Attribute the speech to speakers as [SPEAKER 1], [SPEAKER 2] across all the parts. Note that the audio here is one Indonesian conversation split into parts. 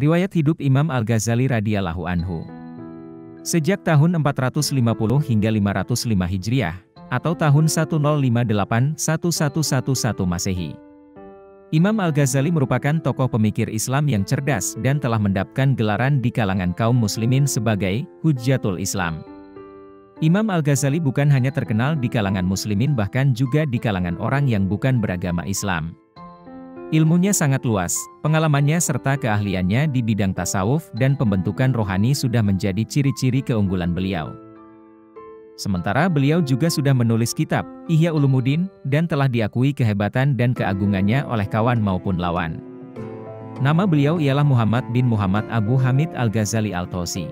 [SPEAKER 1] Riwayat hidup Imam Al-Ghazali radhiyallahu anhu. Sejak tahun 450 hingga 505 Hijriah, atau tahun 1058-1111 Masehi. Imam Al-Ghazali merupakan tokoh pemikir Islam yang cerdas dan telah mendapatkan gelaran di kalangan kaum muslimin sebagai Hujjatul Islam. Imam Al-Ghazali bukan hanya terkenal di kalangan muslimin bahkan juga di kalangan orang yang bukan beragama Islam. Ilmunya sangat luas, pengalamannya serta keahliannya di bidang tasawuf dan pembentukan rohani sudah menjadi ciri-ciri keunggulan beliau. Sementara beliau juga sudah menulis kitab, Ihya Ulumuddin, dan telah diakui kehebatan dan keagungannya oleh kawan maupun lawan. Nama beliau ialah Muhammad bin Muhammad Abu Hamid Al-Ghazali Al-Tosi.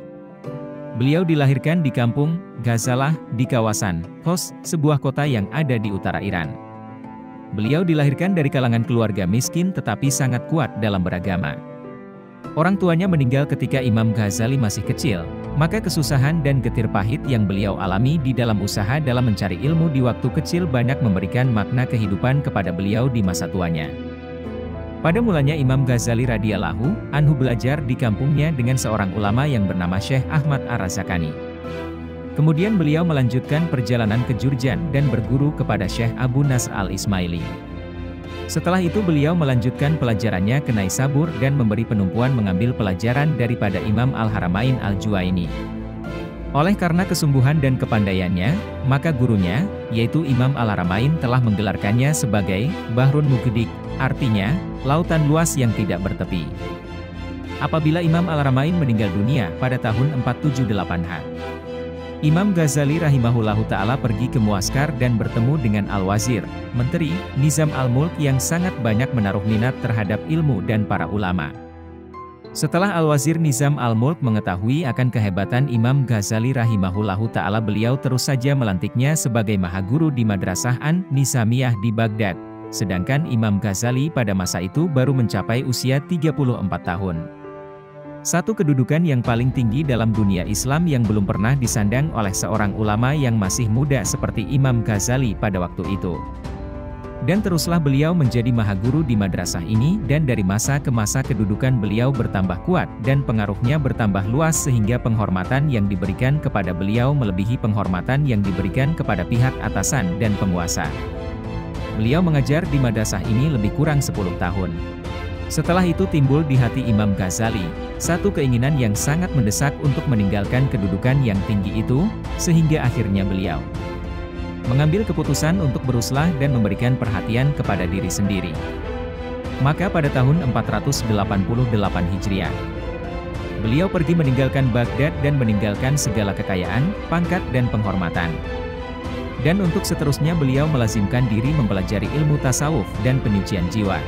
[SPEAKER 1] Beliau dilahirkan di kampung Ghazalah di kawasan Hos, sebuah kota yang ada di utara Iran. Beliau dilahirkan dari kalangan keluarga miskin tetapi sangat kuat dalam beragama. Orang tuanya meninggal ketika Imam Ghazali masih kecil, maka kesusahan dan getir pahit yang beliau alami di dalam usaha dalam mencari ilmu di waktu kecil banyak memberikan makna kehidupan kepada beliau di masa tuanya. Pada mulanya Imam Ghazali radhiyallahu anhu belajar di kampungnya dengan seorang ulama yang bernama Syekh Ahmad Ar-Razakani. Kemudian beliau melanjutkan perjalanan ke Jurjan dan berguru kepada Syekh Abu Nasr Al-Ismaili. Setelah itu beliau melanjutkan pelajarannya ke Naisabur dan memberi penumpuan mengambil pelajaran daripada Imam Al-Haramain Al-Juwaini. Oleh karena kesungguhan dan kepandaiannya, maka gurunya, yaitu Imam Al-Haramain telah menggelarkannya sebagai Bahrun Mughdik, artinya, lautan luas yang tidak bertepi. Apabila Imam Al-Haramain meninggal dunia pada tahun 478 Imam Ghazali rahimahullahu ta'ala pergi ke Muaskar dan bertemu dengan Al-Wazir, Menteri, Nizam Al-Mulk yang sangat banyak menaruh minat terhadap ilmu dan para ulama. Setelah Al-Wazir Nizam Al-Mulk mengetahui akan kehebatan Imam Ghazali rahimahullahu ta'ala beliau terus saja melantiknya sebagai mahaguru di Madrasah An-Nizamiyah di Baghdad, sedangkan Imam Ghazali pada masa itu baru mencapai usia 34 tahun. Satu kedudukan yang paling tinggi dalam dunia Islam yang belum pernah disandang oleh seorang ulama yang masih muda seperti Imam Ghazali pada waktu itu. Dan teruslah beliau menjadi mahaguru di madrasah ini dan dari masa ke masa kedudukan beliau bertambah kuat dan pengaruhnya bertambah luas sehingga penghormatan yang diberikan kepada beliau melebihi penghormatan yang diberikan kepada pihak atasan dan penguasa. Beliau mengajar di madrasah ini lebih kurang 10 tahun. Setelah itu timbul di hati Imam Ghazali satu keinginan yang sangat mendesak untuk meninggalkan kedudukan yang tinggi itu, sehingga akhirnya beliau mengambil keputusan untuk beruslah dan memberikan perhatian kepada diri sendiri. Maka pada tahun 488 Hijriah, beliau pergi meninggalkan Baghdad dan meninggalkan segala kekayaan, pangkat dan penghormatan. Dan untuk seterusnya beliau melazimkan diri mempelajari ilmu tasawuf dan penyucian jiwa.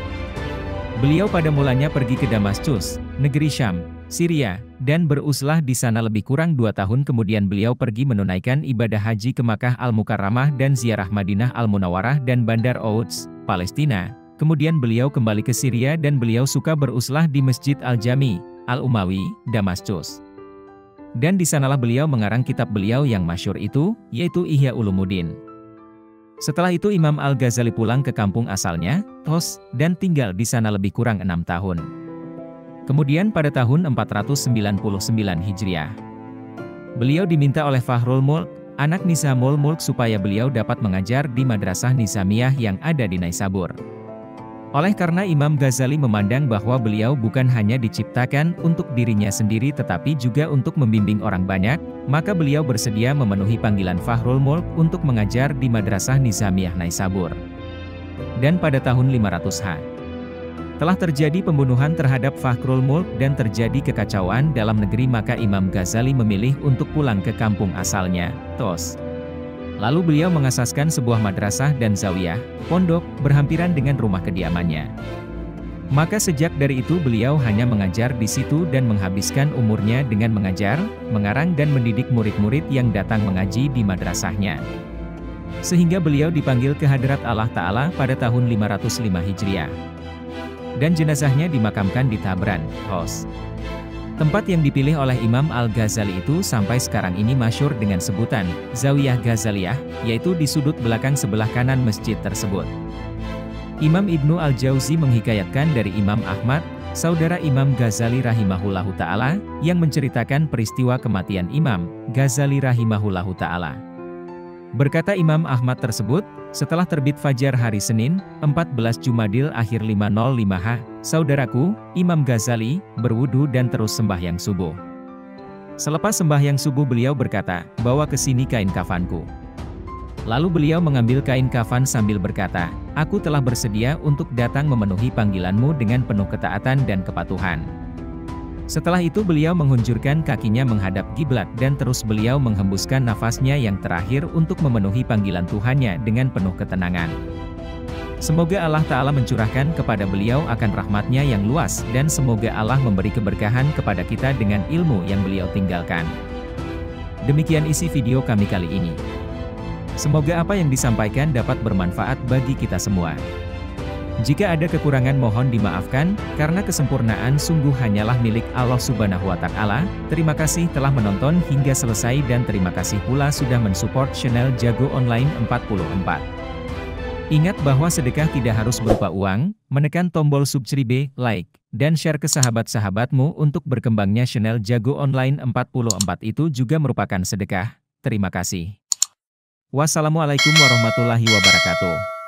[SPEAKER 1] Beliau pada mulanya pergi ke Damaskus, negeri Syam, Syria, dan beruslah di sana lebih kurang 2 tahun kemudian beliau pergi menunaikan ibadah haji ke Makkah Al-Mukarramah dan ziarah Madinah Al-Munawwarah dan Bandar Ouds, Palestina. Kemudian beliau kembali ke Syria dan beliau suka beruslah di Masjid Al-Jami, Al-Umawi, Damaskus. Dan di sanalah beliau mengarang kitab beliau yang masyhur itu, yaitu Ihya Ulumuddin. Setelah itu Imam Al-Ghazali pulang ke kampung asalnya, Tos, dan tinggal di sana lebih kurang 6 tahun. Kemudian pada tahun 499 Hijriah, beliau diminta oleh Fahrul Mulk, anak Nizamul Mulk supaya beliau dapat mengajar di Madrasah Nizamiyah yang ada di Naisabur. Oleh karena Imam Ghazali memandang bahwa beliau bukan hanya diciptakan untuk dirinya sendiri tetapi juga untuk membimbing orang banyak, maka beliau bersedia memenuhi panggilan Fahrul Mulk untuk mengajar di Madrasah Nizamiyah Naisabur. Dan pada tahun 500 telah terjadi pembunuhan terhadap Fahrul Mulk dan terjadi kekacauan dalam negeri maka Imam Ghazali memilih untuk pulang ke kampung asalnya, Tos. Lalu beliau mengasaskan sebuah madrasah dan zawiyah, pondok, berhampiran dengan rumah kediamannya. Maka sejak dari itu beliau hanya mengajar di situ dan menghabiskan umurnya dengan mengajar, mengarang dan mendidik murid-murid yang datang mengaji di madrasahnya. Sehingga beliau dipanggil ke hadrat Allah Ta'ala pada tahun 505 Hijriah. Dan jenazahnya dimakamkan di Tabran, Hos. Tempat yang dipilih oleh Imam Al-Ghazali itu sampai sekarang ini masyhur dengan sebutan Zawiyah Ghazaliyah, yaitu di sudut belakang sebelah kanan masjid tersebut. Imam Ibnu Al-Jauzi menghikayatkan dari Imam Ahmad, saudara Imam Ghazali rahimahullahu ta'ala, yang menceritakan peristiwa kematian Imam Ghazali rahimahullahu ta'ala. Berkata Imam Ahmad tersebut, setelah terbit fajar hari Senin, 14 Jumadil akhir 505H, saudaraku, Imam Ghazali, berwudu dan terus sembahyang subuh. Selepas sembahyang subuh beliau berkata, bawa ke sini kain kafanku. Lalu beliau mengambil kain kafan sambil berkata, aku telah bersedia untuk datang memenuhi panggilanmu dengan penuh ketaatan dan kepatuhan. Setelah itu beliau menghunjurkan kakinya menghadap kiblat dan terus beliau menghembuskan nafasnya yang terakhir untuk memenuhi panggilan Tuhannya dengan penuh ketenangan. Semoga Allah Ta'ala mencurahkan kepada beliau akan rahmatnya yang luas dan semoga Allah memberi keberkahan kepada kita dengan ilmu yang beliau tinggalkan. Demikian isi video kami kali ini. Semoga apa yang disampaikan dapat bermanfaat bagi kita semua. Jika ada kekurangan mohon dimaafkan, karena kesempurnaan sungguh hanyalah milik Allah Subhanahu wa Ta'ala. Terima kasih telah menonton hingga selesai dan terima kasih pula sudah mensupport channel Jago Online 44. Ingat bahwa sedekah tidak harus berupa uang, menekan tombol subscribe, like, dan share ke sahabat-sahabatmu untuk berkembangnya channel Jago Online 44 itu juga merupakan sedekah. Terima kasih. Wassalamualaikum warahmatullahi wabarakatuh.